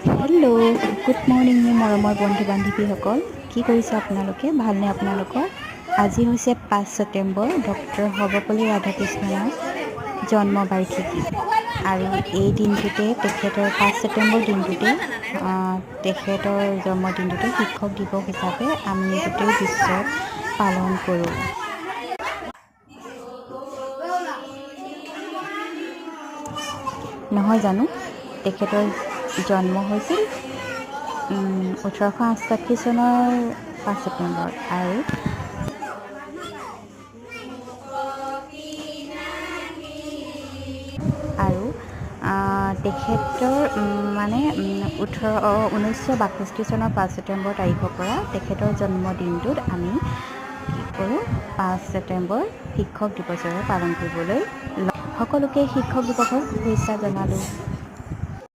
Hello', good morning মোৰ মৰমৰ বন্ধু বান্ধৱীসকল। কি কৰিছে আপোনালোকে? ভালনে আপোনালোকৰ? আজি হৈছে 5 ছেপ্টেম্বৰ, ডক্টৰ সৰ্বপল্লী ৰাধাকৃষ্ণনৰ জন্মবাৰ্ষিকী। আৰু এই দিনটোতে তেখেতৰ 5 ছেপ্টেম্বৰ দিনটোতে তেখেতৰ জন্মদিনটোতে শিক্ষক দিৱস হিচাপে আমি গোটেই বিশ্বত পালন কৰোঁ। নহয় জানো? তেখেতৰ জন্ম হৈছিল 1868 চনৰ 5 ছেপ্টেম্বৰ আৰু তেখেতৰ 1962 চনৰ 5 ছেপ্টেম্বৰ তাৰিখৰ পৰা তেখেতৰ জন্মদিনটোত আমি কি কৰোঁ 5 ছেপ্টেম্বৰ শিক্ষক দিৱস হিচাপে পালন কৰিবলৈ সকলোকে শিক্ষক দিৱসৰ শুভেচ্ছা জনালোঁ।